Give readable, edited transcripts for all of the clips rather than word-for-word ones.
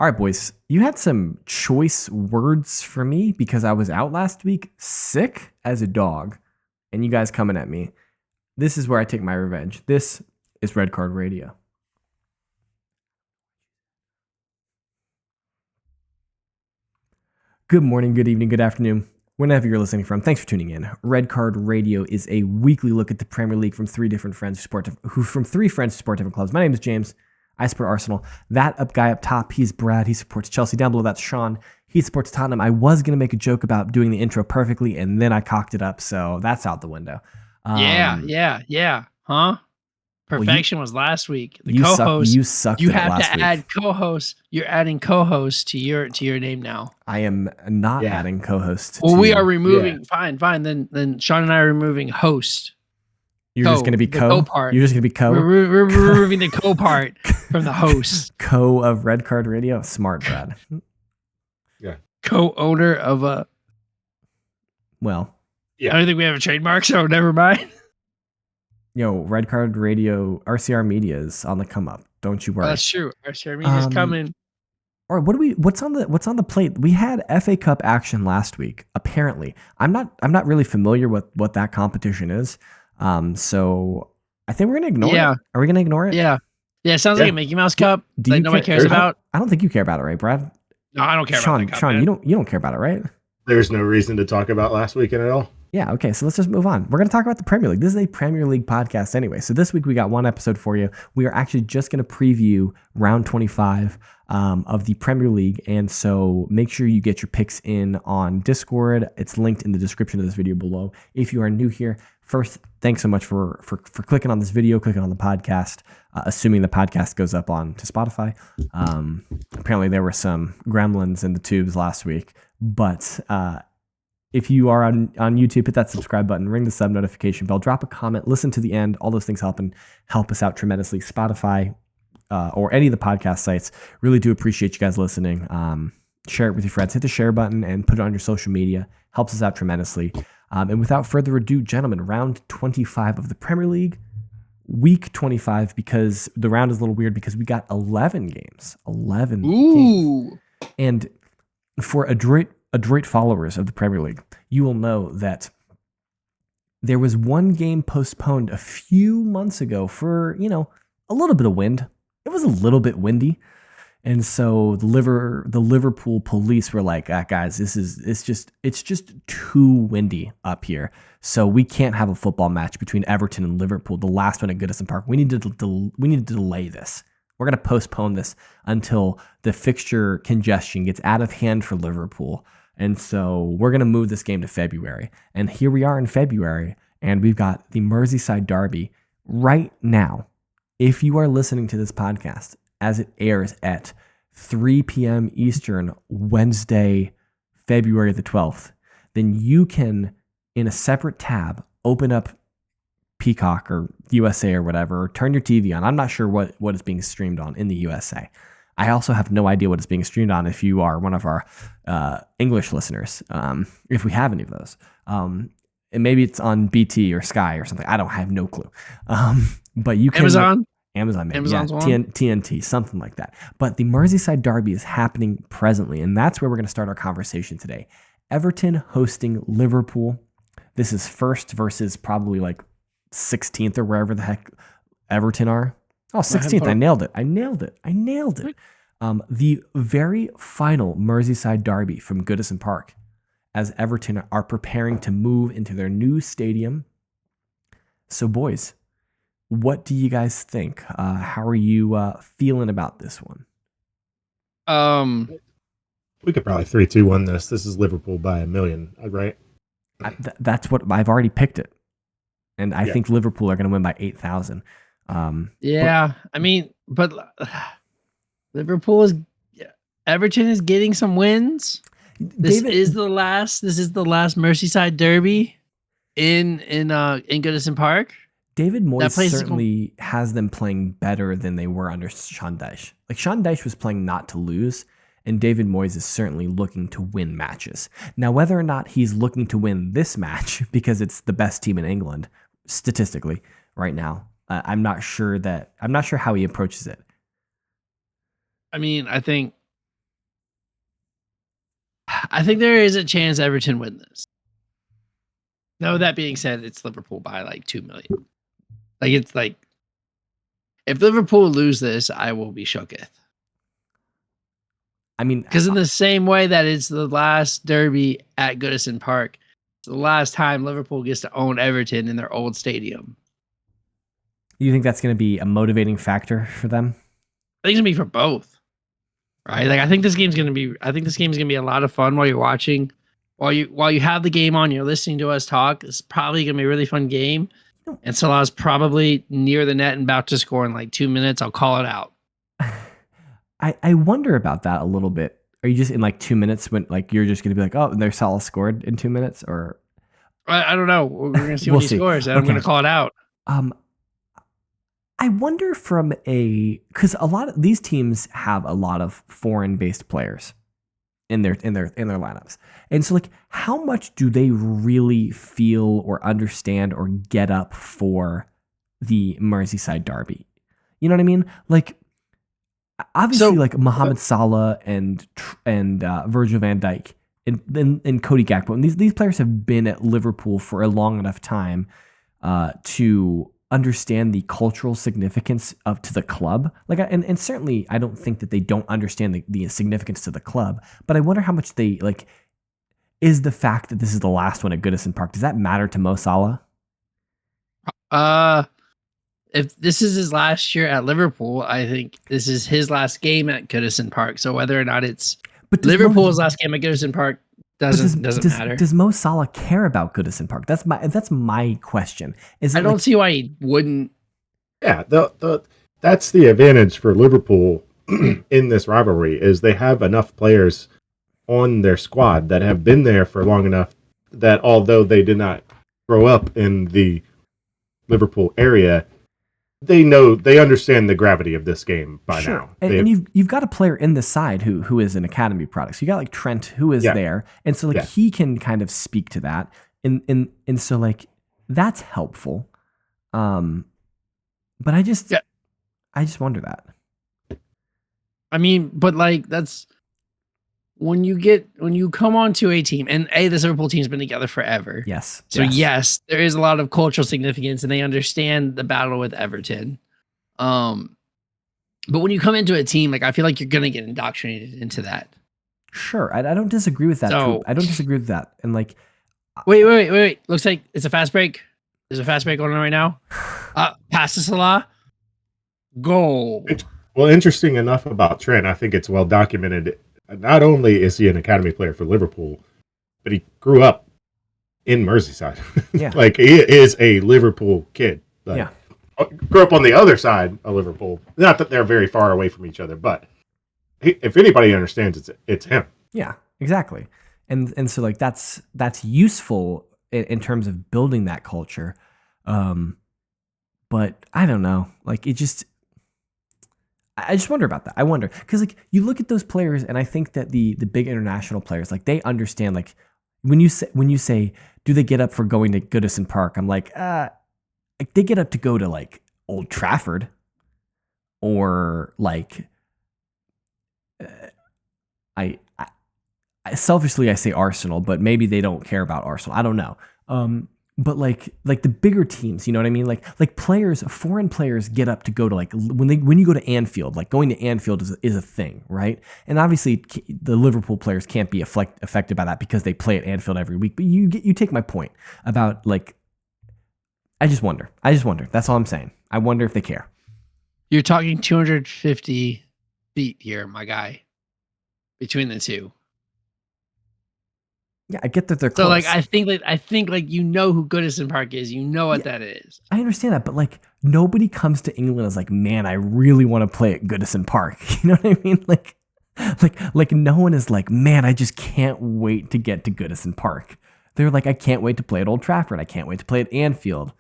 All right, boys, you had some choice words for me because I was out last week sick as a dog, and you guys coming at me. This is where I take my revenge. This is Red Card Radio. Good morning, good evening, good afternoon, whenever you're listening from. Thanks for tuning in. Red Card Radio is a weekly look at the Premier League from three friends who support different clubs. My name is James. I support Arsenal. That guy up top, he's Brad. He supports Chelsea. Down below, that's Sean. He supports Tottenham. I was going to make a joke about doing the intro perfectly, and then I cocked it up, so that's out the window. Yeah. Huh? Perfection was last week. The you co-host. You sucked. You at have it last to week. add co-host. You're adding co-host to your name now. I am not adding co-host. Well, we are removing. Fine. Then Sean and I are removing host. You're just going to be co part. You're just going to be co. We're removing the co part from the host. Co of Red Card Radio. Smart, Brad. Yeah. Co-owner of a. Well. Yeah. I don't think we have a trademark, so never mind. Red Card Radio, RCR Media is on the come up. Don't you worry. Oh, that's true. RCR Media is coming. Or what's on the plate? We had FA Cup action last week. Apparently, I'm not really familiar with what that competition is. So I think we're gonna ignore it. Are we gonna ignore it? Yeah. It sounds like a Mickey Mouse Cup that nobody cares about. I don't think you care about it, right, Brad? No, I don't care about that cup, Sean, man. you don't care about it, right? There's no reason to talk about last weekend at all. Yeah, okay, so let's just move on. We're going to talk about the Premier League. This is a Premier League podcast anyway. So this week we got one episode for you. We are actually just going to preview round 25 of the Premier League. And so make sure you get your picks in on Discord. It's linked in the description of this video below. If you are new here, first, thanks so much for clicking on this video, clicking on the podcast, assuming the podcast goes up on to Spotify. Apparently there were some gremlins in the tubes last week, but if you are on YouTube, hit that subscribe button, ring the sub notification bell, drop a comment, listen to the end. All those things help us out tremendously. Spotify or any of the podcast sites, really do appreciate you guys listening. Share it with your friends. Hit the share button and put it on your social media. Helps us out tremendously. And without further ado, gentlemen, round 25 of the Premier League, week 25, because the round is a little weird because we got 11 games. 11 games. And for adroit followers of the Premier League, you will know that there was one game postponed a few months ago for, a little bit of wind. It was a little bit windy. And so the Liverpool police were like, guys, it's just too windy up here. So we can't have a football match between Everton and Liverpool, the last one at Goodison Park. We need to delay this. We're going to postpone this until the fixture congestion gets out of hand for Liverpool. And so we're going to move this game to February. And here we are in February, and we've got the Merseyside Derby right now. If you are listening to this podcast as it airs at 3 p.m. Eastern, Wednesday, February the 12th, then you can, in a separate tab, open up Peacock or USA or whatever, or turn your TV on. I'm not sure what is being streamed on in the USA. I also have no idea what is being streamed on if you are one of our English listeners, if we have any of those. And maybe it's on BT or Sky or something. I have no clue. But you can... Amazon, maybe. Amazon's one? TNT, something like that. But the Merseyside Derby is happening presently, and that's where we're going to start our conversation today. Everton hosting Liverpool. This is first versus probably like 16th or wherever the heck Everton are. Oh, 16th. I nailed it. The very final Merseyside Derby from Goodison Park, as Everton are preparing to move into their new stadium. So, boys, what do you guys think? How are you feeling about this one? We could probably 3-2-1 this. This is Liverpool by 1 million, right? That's what I've already picked it. And I think Liverpool are going to win by 8,000. But Everton is getting some wins. This is the last Merseyside Derby in Goodison Park. David Moyes certainly has them playing better than they were under Sean Dyche. Like, Sean Dyche was playing not to lose, and David Moyes is certainly looking to win matches. Now, whether or not he's looking to win this match because it's the best team in England statistically right now, I'm not sure how he approaches it. I mean, I think I think there is a chance Everton win this. No, that being said, it's Liverpool by like 2 million. Like it's like if Liverpool lose this, I will be shooketh. I mean, because in the same way that it's the last derby at Goodison Park, it's the last time Liverpool gets to own Everton in their old stadium. You think that's going to be a motivating factor for them? I think it's gonna be for both, right? Like I think this game's gonna be a lot of fun while you're watching, while you have the game on, you're listening to us talk. It's probably gonna be a really fun game. And Salah's probably near the net and about to score in like 2 minutes. I'll call it out. I wonder about that a little bit. Are you just in like 2 minutes when like you're just going to be like, oh, and their Salah scored in 2 minutes, or I don't know. We're going to see when he scores, and I'm going to call it out. I wonder because a lot of these teams have a lot of foreign-based players in their lineups, and so like how much do they really feel or understand or get up for the Merseyside Derby? You know what I mean? Like. Obviously, like Mohamed Salah and Virgil van Dijk and Cody Gakpo, and these players have been at Liverpool for a long enough time to understand the cultural significance to the club. Like, and certainly, I don't think that they don't understand the significance to the club. But I wonder how much they like. Is the fact that this is the last one at Goodison Park, does that matter to Mo Salah? If this is his last year at Liverpool, I think this is his last game at Goodison Park. So whether or not it's Liverpool's last game at Goodison Park doesn't matter. Does Mo Salah care about Goodison Park? That's my question. I don't see why he wouldn't. Yeah, that's the advantage for Liverpool in this rivalry is they have enough players on their squad that have been there for long enough that although they did not grow up in the Liverpool area, they understand the gravity of this game by now. And you've got a player in the side who is an academy product. So you got like Trent who is there. And so like he can kind of speak to that. And so like that's helpful. But I just wonder that. I mean, but like that's when you come onto a team, and this Liverpool team's been together forever. Yes. So yes, there is a lot of cultural significance, and they understand the battle with Everton. But when you come into a team, like I feel like you're gonna get indoctrinated into that. Sure, I don't disagree with that. So, I don't disagree with that. And like, wait. Looks like it's a fast break. There's a fast break going on right now. Pass to Salah. Goal. Well, interesting enough about Trent, I think it's well documented. Not only is he an academy player for Liverpool, but he grew up in Merseyside. Yeah. Like he is a Liverpool kid. Like, grew up on the other side of Liverpool. Not that they're very far away from each other, but if anybody understands, it's him. Yeah, exactly. And so like that's useful in terms of building that culture. But I don't know. Like I just wonder about that. I wonder because like you look at those players, and I think that the big international players, like they understand. Like when you say, do they get up for going to Goodison Park? I'm like they get up to go to like Old Trafford, or like I selfishly I say Arsenal, but maybe they don't care about Arsenal. I don't know. But like the bigger teams, you know what I mean? Like players, foreign players get up to go to like when you go to Anfield, like going to Anfield is a thing, right? And obviously the Liverpool players can't be affected by that because they play at Anfield every week. But you take my point about like, I just wonder. That's all I'm saying. I wonder if they care. You're talking 250 feet here, my guy, between the two. Yeah, I get that they're close. So like I think you know who Goodison Park is. You know what that is. I understand that, but like nobody comes to England as like, man, I really want to play at Goodison Park. You know what I mean? Like no one is like, man, I just can't wait to get to Goodison Park. They're like, I can't wait to play at Old Trafford. I can't wait to play at Anfield.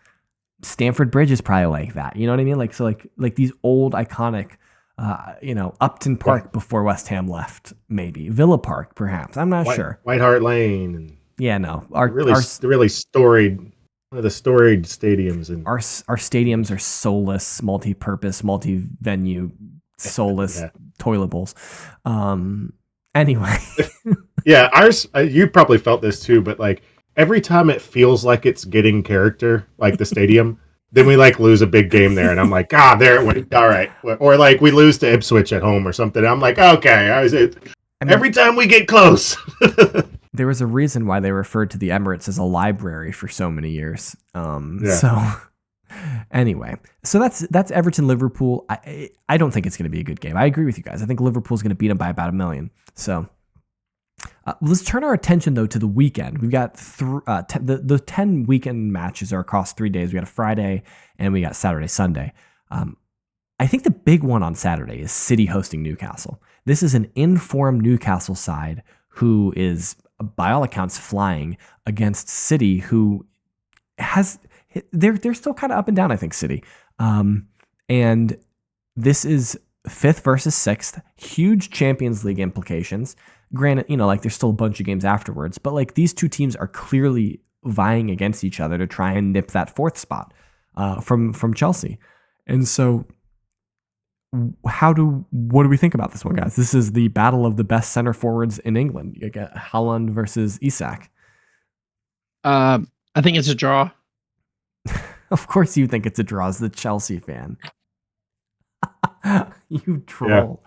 Stamford Bridge is probably like that. You know what I mean? Like so like these old iconic Upton Park before West Ham left, maybe Villa Park, perhaps. I'm not sure. White Hart Lane, and really storied, one of the storied stadiums, and our stadiums are soulless, multi-purpose, multi-venue, soulless toilet bowls. Anyway, Yeah, ours. You probably felt this too, but like every time it feels like it's getting character, like the stadium, then we like lose a big game there, and I'm like, there it went. All right, or like we lose to Ipswich at home or something. I'm like, okay, every time we get close. There was a reason why they referred to the Emirates as a library for so many years. So anyway, so that's Everton Liverpool. I don't think it's going to be a good game. I agree with you guys. I think Liverpool's going to beat them by about 1 million. So let's turn our attention though to the weekend. We've got the 10 weekend matches are across 3 days. We got a Friday and we got Saturday, Sunday. I think the big one on Saturday is City hosting Newcastle. This is an in-form Newcastle side who is, by all accounts, flying against City, who has they're still kind of up and down. I think City, and this is 5th versus 6th, huge Champions League implications. Granted, like there's still a bunch of games afterwards, but like these two teams are clearly vying against each other to try and nip that 4th spot from Chelsea, and so. What do we think about this one, guys? This is the battle of the best center forwards in England. You got Haaland versus Isak. I think it's a draw. Of course you think it's a draw as the Chelsea fan. You troll.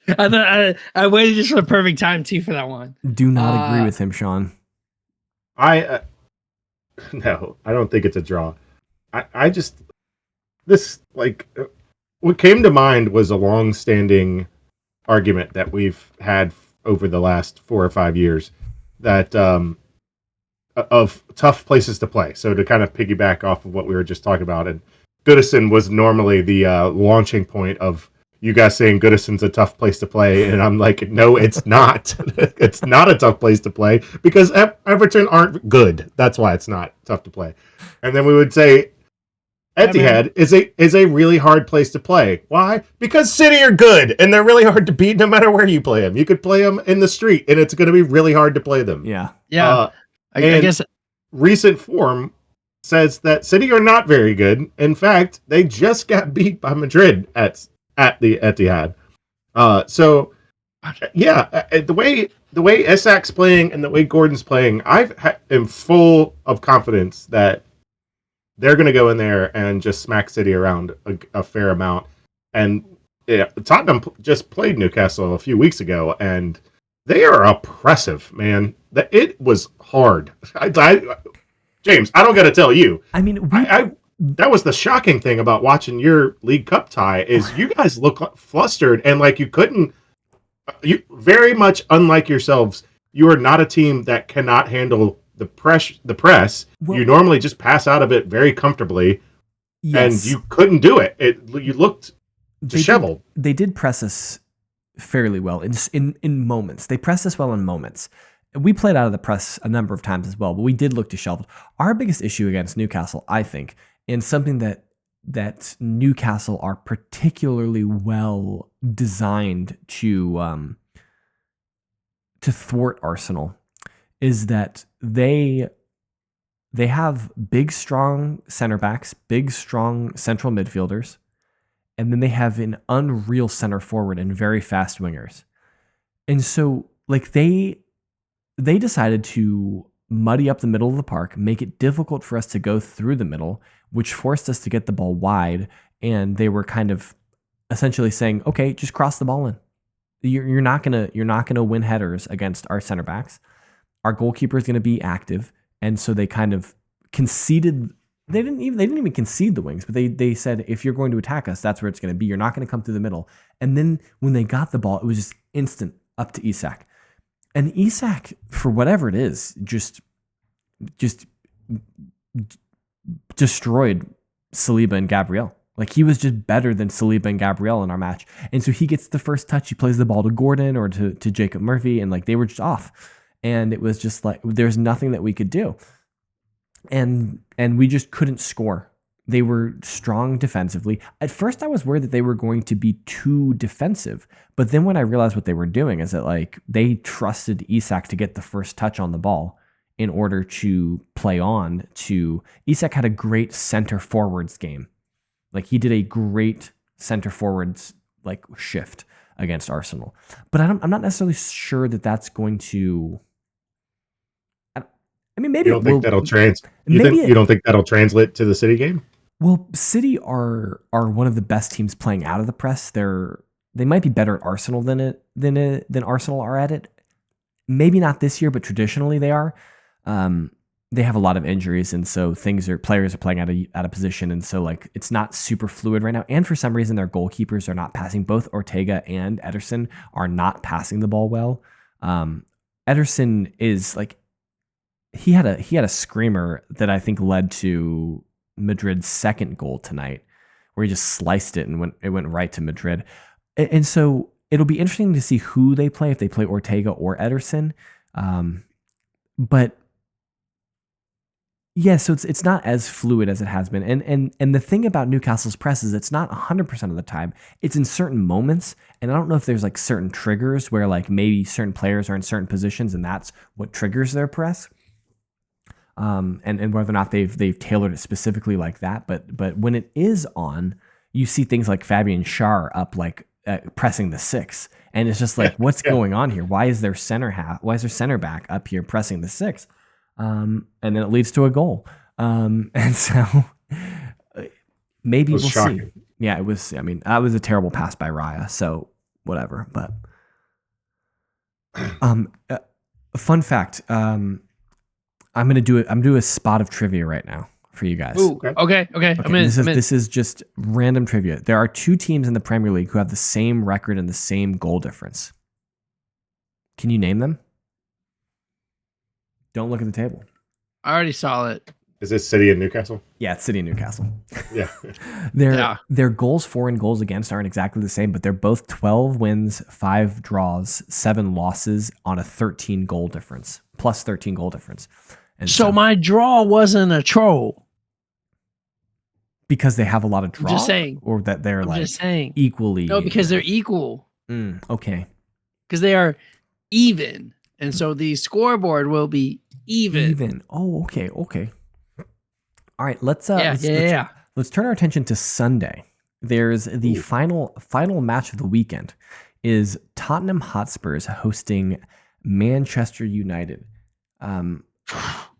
Yeah. I waited just for the perfect time too for that one. Do not agree with him, Sean. No, I don't think it's a draw. I just this like. What came to mind was a long-standing argument that we've had over the last 4 or 5 years that of tough places to play. So to kind of piggyback off of what we were just talking about, and Goodison was normally the launching point of you guys saying Goodison's a tough place to play, and I'm like, no, it's not. It's not a tough place to play because Everton aren't good. That's why it's not tough to play. And then we would say Etihad is a really hard place to play. Why? Because City are good, and they're really hard to beat no matter where you play them. You could play them in the street, and it's going to be really hard to play them. Yeah. I guess recent form says that City are not very good. In fact, they just got beat by Madrid at the Etihad. The way Isak's playing and the way Gordon's playing, I am full of confidence that they're going to go in there and just smack City around a fair amount. And Tottenham just played Newcastle a few weeks ago, and they are oppressive, man. It was hard. James, I don't got to tell you. I mean, that was the shocking thing about watching your League Cup tie is you guys look flustered and like you couldn't. You very much unlike yourselves. You are not a team that cannot handle the press. Well, you normally just pass out of it very comfortably, and you couldn't do it. You looked disheveled. They did press us fairly well in moments. They pressed us well in moments. We played out of the press a number of times as well, but we did look disheveled. Our biggest issue against Newcastle, I think, and something that Newcastle are particularly well designed to thwart Arsenal, is that they have big, strong center backs, big, strong central midfielders, and then they have an unreal center forward and very fast wingers. And so, like, they decided to muddy up the middle of the park, make it difficult for us to go through the middle, which forced us to get the ball wide. And they were kind of essentially saying, okay, just cross the ball in. You're not gonna win headers against our center backs. Our goalkeeper is going to be active, and so they kind of conceded. They didn't even concede the wings, but they said if you're going to attack us, that's where it's going to be. You're not going to come through the middle. And then when they got the ball, it was just instant up to Isak, and Isak, for whatever it is, just destroyed Saliba and Gabriel. Like, he was just better than Saliba and Gabriel in our match, and so he gets the first touch. He plays the ball to Gordon or to Jacob Murphy, and like they were just off. And it was just like there's nothing that we could do, and we just couldn't score. They were strong defensively. At first, I was worried that they were going to be too defensive, but then when I realized what they were doing is that like they trusted Isak to get the first touch on the ball in order to play on to. Isak had a great center forwards game, like he did a great center forwards like shift. against Arsenal. But I'm not necessarily sure that that's going to. I mean, maybe You don't think that'll you don't think that'll translate to the City game? Well, City are one of the best teams playing out of the press. They might be better at Arsenal than Arsenal are at it. Maybe not this year, but traditionally they are. They have a lot of injuries, and so players are playing out of position, and so like it's not super fluid right now. And for some reason, their goalkeepers are not passing. Both Ortega and Ederson are not passing the ball well. Ederson is like he had a screamer that I think led to Madrid's second goal tonight, where he just sliced it and it went right to Madrid. And so it'll be interesting to see who they play, if they play Ortega or Ederson. But yeah, so it's not as fluid as it has been. And the thing about Newcastle's press is it's not 100% of the time. It's in certain moments. And I don't know if there's like certain triggers where like maybe certain players are in certain positions and that's what triggers their press. And whether or not they've tailored it specifically like that. But when it is on, you see things like Fabian Schär up like pressing the 6. And it's just like, what's going on here? Why is their center back up here pressing the 6? And then it leads to a goal. And so maybe we'll see. Yeah, it was. I mean, that was a terrible pass by Raya. So whatever. But fun fact. I'm gonna do a spot of trivia right now for you guys. Ooh, okay. I'm in. This is just random trivia. There are 2 teams in the Premier League who have the same record and the same goal difference. Can you name them? Don't look at the table. I already saw it. Is this City and Newcastle? Yeah, it's City and Newcastle. Yeah. Their goals for and goals against aren't exactly the same, but they're both 12 wins, 5 draws, 7 losses on a 13 goal difference, plus 13 goal difference. And so my draw wasn't a troll. Because they have a lot of draw? I'm just saying. Or that they're equally. No, because they're equal. Okay. Because they are even. And so the scoreboard will be even. Oh, okay. All right, let's turn our attention to Sunday. There's the final match of the weekend is Tottenham Hotspurs hosting Manchester United.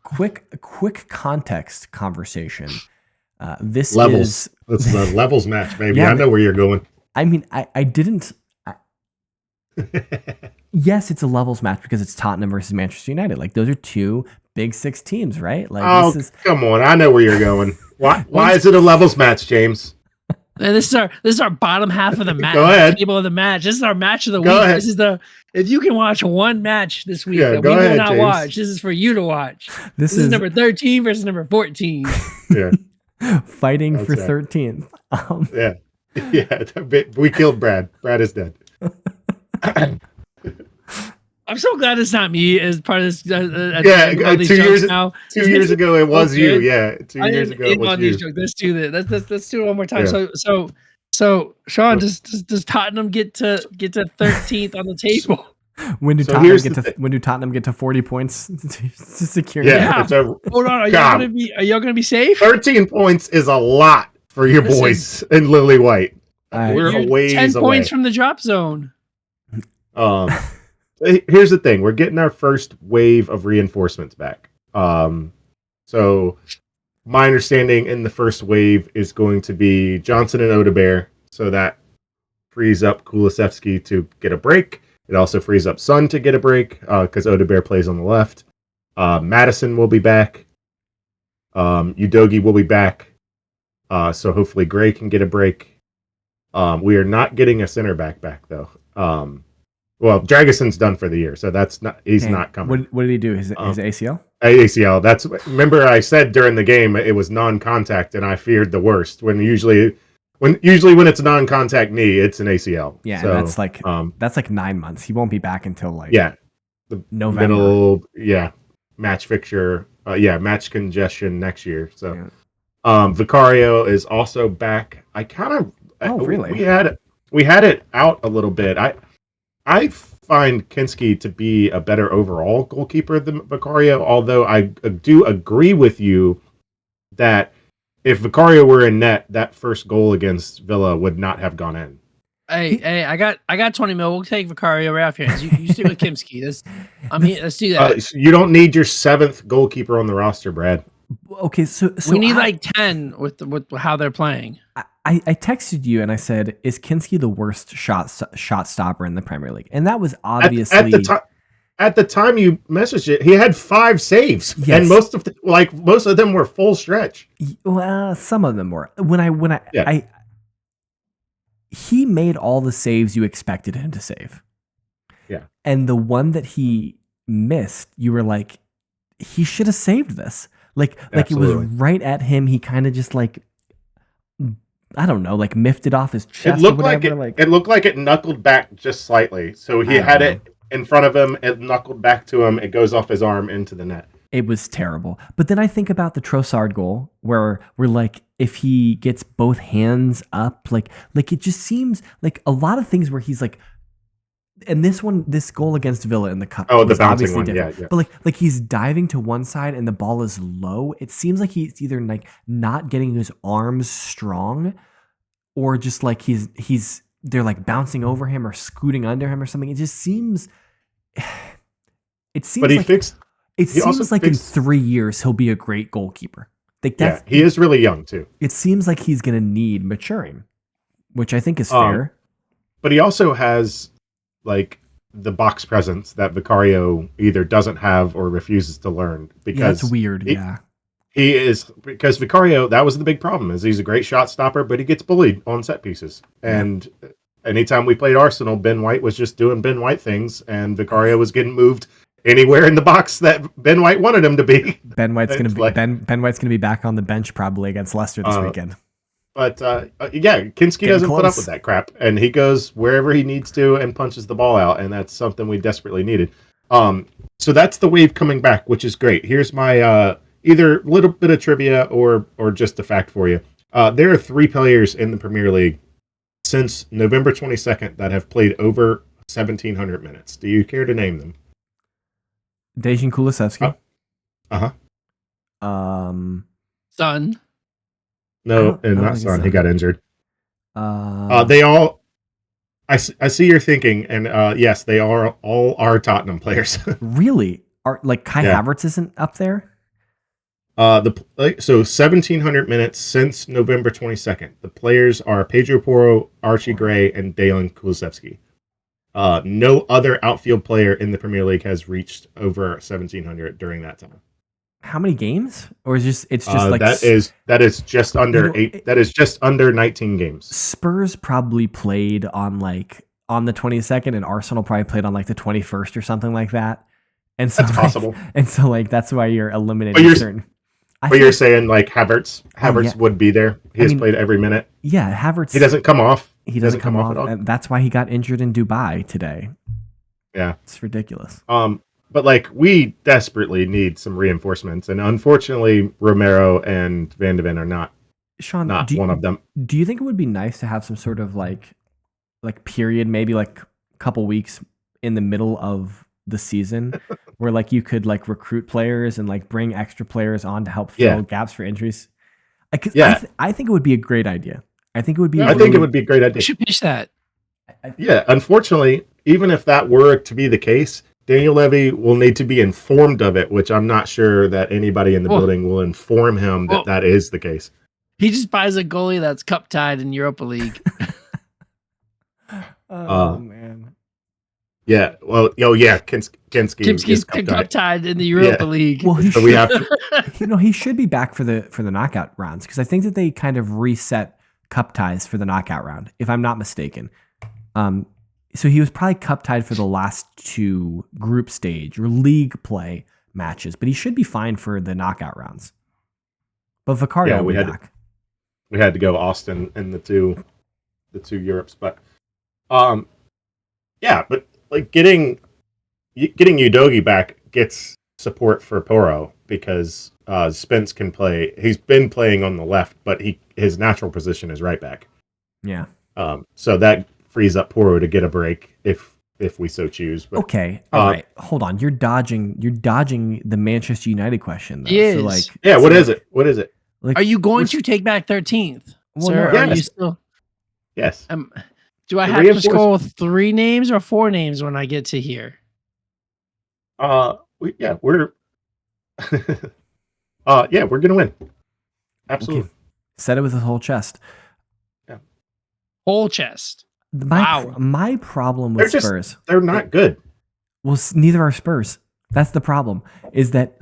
Quick context conversation. This levels. It's the levels match, baby. Yeah, I know where you're going. I mean, I didn't. Yes, it's a levels match because it's Tottenham versus Manchester United. Like those are 2 Big 6 teams, right? Like, come on! I know where you're going. Why is it a levels match, James? This is our bottom half of the match. Go ahead. Table of the match. This is our match of the Go week. ahead. This is if you can watch one match this week that we will not watch. This is for you to watch. This is number 13 versus number 14. Yeah. Fighting for 13th. Yeah. We killed Brad. Brad is dead. I'm so glad it's not me as part of this. 2 years now. 2 years ago, it was you. Yeah, 2 years ago, it was you. Let's do that. Let's do it one more time. Yeah. So Sean, does Tottenham get to 13th on the table? When do Tottenham get to 40 points to secure? Yeah. Hold on. Are y'all gonna be safe? 13 points is a lot for your boys in Lily White. We're a ways 10 away. points from the drop zone. Here's the thing: we're getting our first wave of reinforcements back. So my understanding in the first wave is going to be Johnson and Odebear, so that frees up Kulusevski to get a break. It also frees up Son to get a break because Odebear plays on the left. Madison will be back. Udogie will be back. So hopefully Gray can get a break. We are not getting a center back though. Well, Dragison's done for the year, so he's not coming. What did he do? His ACL? ACL. Remember I said during the game it was non-contact, and I feared the worst. Usually when it's a non-contact knee, it's an ACL. Yeah, so, and that's like 9 months. He won't be back until the November. Match fixture. Match congestion next year. So, Vicario is also back. I kind of. Oh, really? We had it out a little bit. I find Kinski to be a better overall goalkeeper than Vicario, although I do agree with you that if Vicario were in net, that first goal against Villa would not have gone in. Hey, I got 20 mil. We'll take Vicario right off your hands. You stick with Kimski. Let's do that. So you don't need your 7th goalkeeper on the roster, Brad. Okay, so we need like 10 with how they're playing. I texted you and I said, "Is Kinski the worst shot stopper in the Premier League?" And that was obviously at the time you messaged it. He had 5 saves, yes. and most of them were full stretch. Well, some of them were. He made all the saves you expected him to save. Yeah, and the one that he missed, you were like, he should have saved this. Like it was right at him. He kind of just like, I don't know, like miffed it off his chest. It looked like it knuckled back just slightly. So he had it in front of him. It knuckled back to him. It goes off his arm into the net. It was terrible. But then I think about the Trossard goal where we're like, if he gets both hands up, like it just seems like a lot of things where he's like, and this goal against Villa in the cup. Oh, the bouncing one, yeah. But like he's diving to one side and the ball is low. It seems like he's either like not getting his arms strong, or just like they're like bouncing over him or scooting under him or something. It just seems. It seems. But it seems like in 3 years he'll be a great goalkeeper. Like he is really young too. It seems like he's going to need maturing, which I think is fair. But he also has like the box presence that Vicario either doesn't have or refuses to learn. Because that's weird. He is, because Vicario, that was the big problem, is he's a great shot stopper, but he gets bullied on set pieces. And anytime we played Arsenal, Ben White was just doing Ben White things, and Vicario was getting moved anywhere in the box that Ben White wanted him to be. Ben White's gonna be back on the bench probably against Leicester this weekend. But Kinski doesn't put up with that crap, and he goes wherever he needs to and punches the ball out, and that's something we desperately needed. So that's the wave coming back, which is great. Here's my either little bit of trivia or just a fact for you. There are 3 players in the Premier League since November 22nd that have played over 1,700 minutes. Do you care to name them? Dejan Kulusevski. Son. No, and not Son. He got injured. They all. I see you're thinking, and yes, they are all Tottenham players. Really? Are like Kai Havertz isn't up there? So 1,700 minutes since November 22nd. The players are Pedro Porro, Archie Gray, and Dejan Kulusevski. No other outfield player in the Premier League has reached over 1,700 during that time. How many games? Or is it's just like that is just under 8. That is just under 19 games. Spurs probably played on the 22nd, and Arsenal probably played on like the 21st or something like that. And so that's possible. And so like that's why you're eliminating certain. But you're saying like Havertz would be there. He has played every minute. Yeah, Havertz. He doesn't come off. He doesn't come off at all. And that's why he got injured in Dubai today. Yeah, it's ridiculous. But like we desperately need some reinforcements, and unfortunately, Romero and Van de Ven are not. Sean, not one of them. Do you think it would be nice to have some sort of like period, maybe like a couple weeks in the middle of the season, where like you could like recruit players and like bring extra players on to help fill gaps for injuries? I think it would be a great idea. I think it would be. I think it would be a great idea. You should pitch that. Yeah, unfortunately, even if that were to be the case, Daniel Levy will need to be informed of it, which I'm not sure that anybody in the building will inform him that is the case. He just buys a goalie that's cup tied in Europa League. Man. Yeah, well, Kinski's cup tied in the Europa League. Well, he should be back for the knockout rounds, because I think that they kind of reset cup ties for the knockout round, if I'm not mistaken. So he was probably cup tied for the last 2 group stage or league play matches, but he should be fine for the knockout rounds. But Vicario will be back. We had to go Austin in the two Europes, but but like getting Udogie back gets support for Porro, because Spence can play. He's been playing on the left, but his natural position is right back. Yeah. So that frees up Porro to get a break if we so choose. But, okay. All right. Hold on. You're dodging the Manchester United question, though. Yes. So like, what is it? What is it? Like, are you going to take back 13th? Well, sir? No, are you still? Yes. Do I have to scroll 3 names or 4 names when I get to here? We're we're gonna win. Absolutely. Okay. Said it with his whole chest. Yeah. Whole chest. My problem with Spurs. They're not good. Well, neither are Spurs. That's the problem. Is that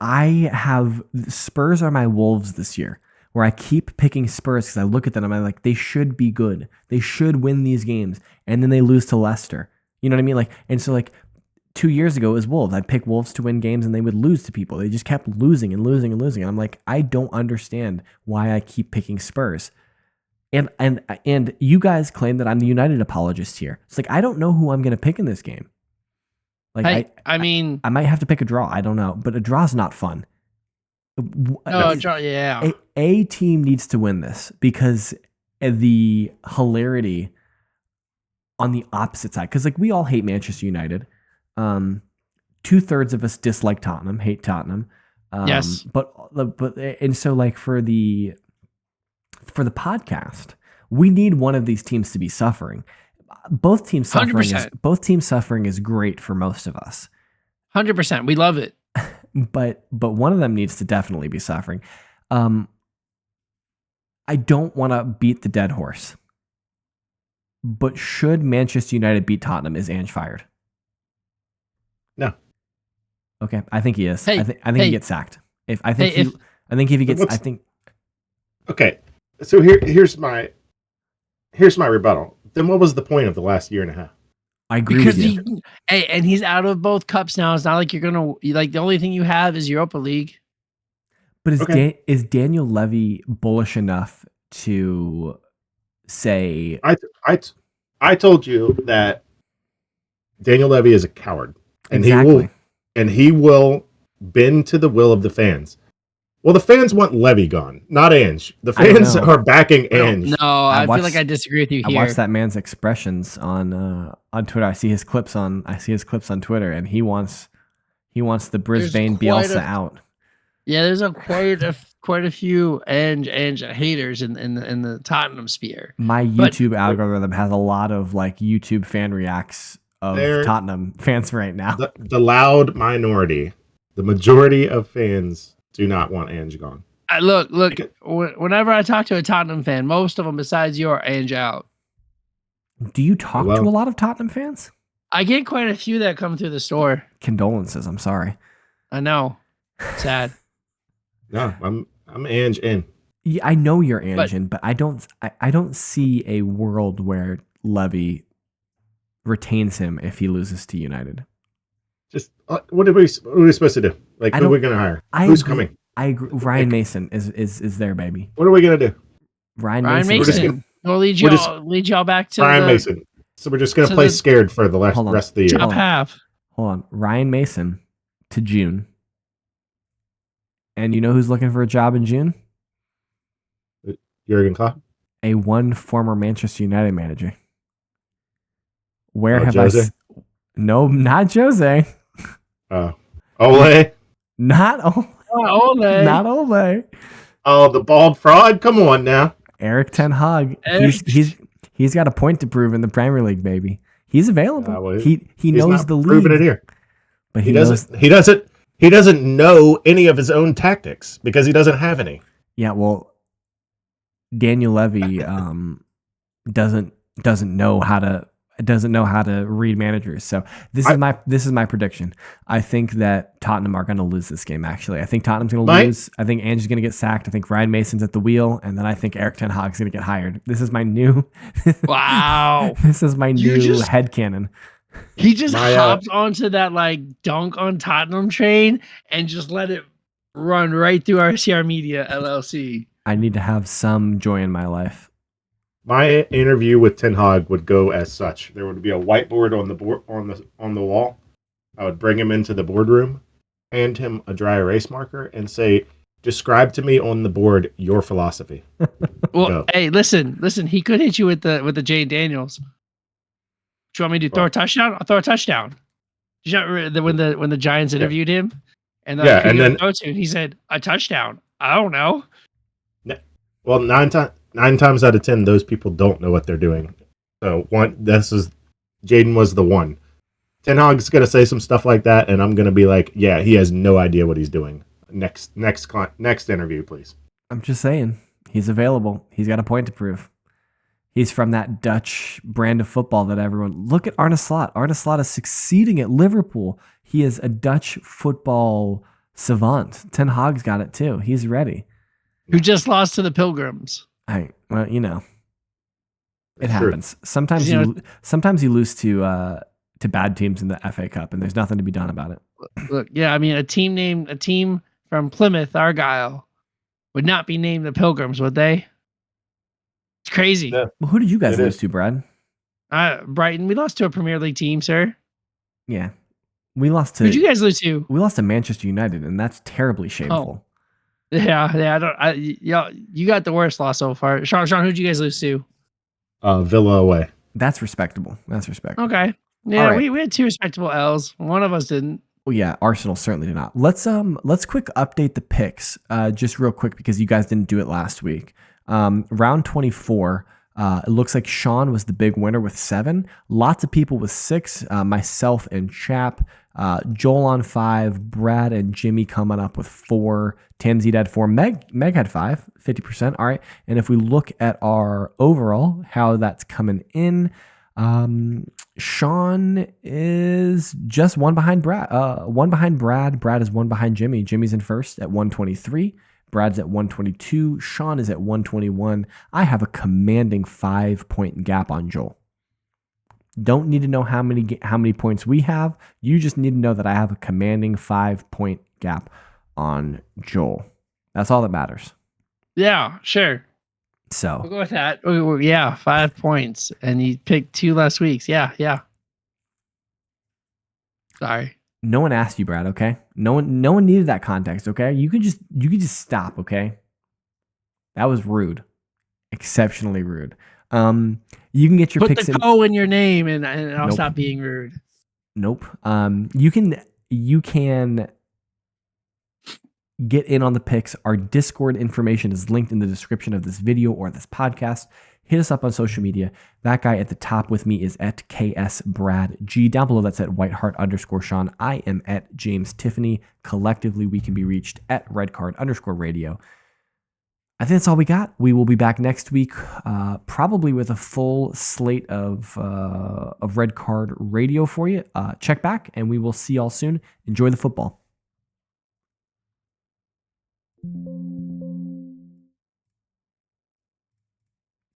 I have Spurs are my wolves this year, where I keep picking Spurs because I look at them and I'm like, they should be good. They should win these games, and then they lose to Leicester. You know what I mean? Like, and so like 2 years ago it was Wolves. I'd pick Wolves to win games and they would lose to people. They just kept losing and losing and losing. And I'm like, I don't understand why I keep picking Spurs. And you guys claim that I'm the United apologist here. It's like, I don't know who I'm going to pick in this game. Like, I mean, I might have to pick a draw. I don't know, but a draw's not fun. Draw, yeah. A team needs to win this because the hilarity on the opposite side, because like we all hate Manchester United. 2/3 of us dislike Tottenham, hate Tottenham. Yes, but and so like for the podcast, we need one of these teams to be suffering. Both teams suffering is great for most of us. 100%, we love it. But one of them needs to definitely be suffering. I don't want to beat the dead horse. But should Manchester United beat Tottenham, is Ange fired? No. Okay, I think he is. Hey, I think he gets sacked. Okay, so here's my rebuttal. Then what was the point of the last year and a half? I agree with you. And he's out of both cups now. It's not like you're gonna like the only thing you have is Europa League. But is Daniel Levy bullish enough to say? I told you that Daniel Levy is a coward, and he will bend to the will of the fans. Well, the fans want Levy gone, not Ange. The fans are backing Ange. No, I feel like I disagree with you here. I watched that man's expressions on Twitter. I see his clips on Twitter, and he wants the Brisbane Bielsa out. Yeah, there's quite a few Ange haters in the Tottenham sphere. My YouTube algorithm has a lot of like YouTube fan reacts of Tottenham fans right now. The loud minority, the majority of fans do not want Ange gone. Look. Whenever I talk to a Tottenham fan, most of them, besides you, are Ange out. Do you talk to a lot of Tottenham fans? I get quite a few that come through the store. Condolences. I'm sorry. I know. Sad. No, I'm Ange in. Yeah, I know you're Ange in, but I don't see a world where Levy retains him if he loses to United. Just what are we supposed to do? Like, who are we gonna hire? Who's coming? I agree. Ryan Mason is there, baby. What are we gonna do? Ryan Mason. We'll lead y'all back to Ryan Mason. So we're just gonna play scared for the rest of the year. Top half. Hold on, Ryan Mason to June. And you know who's looking for a job in June? Jurgen Klopp. One former Manchester United manager. Where have Jose? No, not Jose. Ole. Not Ole. Not Ole. Oh, the bald fraud. Come on now. Erik ten Hag. He's got a point to prove in the Premier League, baby. He's available. He knows the league. Proving it here. But he doesn't know any of his own tactics because he doesn't have any. Yeah, well, Daniel Levy doesn't know how to read managers. So this is my prediction. I think that Tottenham are going to lose this game. Actually, I think Tottenham's going to lose. I think Ange is going to get sacked. I think Ryan Mason's at the wheel, and then I think Erik ten Hag's going to get hired. This is my new. Wow. This is my new headcanon. He just hopped onto that like dunk on Tottenham train and just let it run right through RCR Media LLC. I need to have some joy in my life. My interview with Ten Hag would go as such. There would be a whiteboard on the wall. I would bring him into the boardroom, hand him a dry erase marker, and say, "Describe to me on the board your philosophy." Well, hey, listen. He could hit you with the Jane Daniels. Do you want me to throw a touchdown? I'll throw a touchdown. Did you know when the Giants interviewed him, and then he said a touchdown. I don't know. Well, nine times out of 10, those people don't know what they're doing. So Jaden was the one. Ten Hag's gonna say some stuff like that, and I'm gonna be like, yeah, he has no idea what he's doing. Next interview, please. I'm just saying, he's available. He's got a point to prove. He's from that Dutch brand of football that everyone... Look at Arne Slot. Arne Slot is succeeding at Liverpool. He is a Dutch football savant. Ten Hag's got it too. He's ready. Who just lost to the Pilgrims. Well, you know, it Sure. happens. Sometimes you lose to bad teams in the FA Cup, and there's nothing to be done about it. Look, yeah, I mean, a team from Plymouth, Argyle, would not be named the Pilgrims, would they? It's crazy. Yeah. Well, who did you guys lose to, Brad? Brighton. We lost to a Premier League team, sir. Yeah, we lost to. Who'd you guys lose to? We lost to Manchester United, and that's terribly shameful. Yeah. You got the worst loss so far. Sean, who'd you guys lose to? Villa away. That's respectable. Okay. Yeah, right. we had 2 respectable L's. One of us didn't. Well, yeah, Arsenal certainly did not. Let's quick update the picks, just real quick because you guys didn't do it last week. Round 24, it looks like Sean was the big winner with 7. Lots of people with 6. Myself and Chap, Joel on 5, Brad and Jimmy coming up with 4. Tamzid had 4. Meg had 5, 50%. All right, and if we look at our overall, how that's coming in. Sean is just 1 behind Brad. 1 behind Brad. Brad is 1 behind Jimmy. Jimmy's in first at 123. Brad's at 122. Sean is at 121. I have a commanding 5-point gap on Joel. Don't need to know how many points we have. You just need to know that I have a commanding 5-point gap on Joel. That's all that matters. Yeah, sure. So We'll go with that. Yeah, 5 points. And you picked 2 last weeks. Yeah. Sorry. no one asked you, Brad, okay? No one needed that context, okay? You could just stop, okay? That was rude. Exceptionally rude. You can get your Put picks the in. co in your name and I'll Nope. stop being rude. Nope. You can get in on the picks. Our Discord information is linked in the description of this video or this podcast. Hit us up on social media. That guy at the top with me is at KSBradG. Down below, that's at Whiteheart_Sean. I am at James Tiffany. Collectively, we can be reached at Redcard_radio. I think that's all we got. We will be back next week, probably with a full slate of Red Card Radio for you. Check back, and we will see y'all soon. Enjoy the football.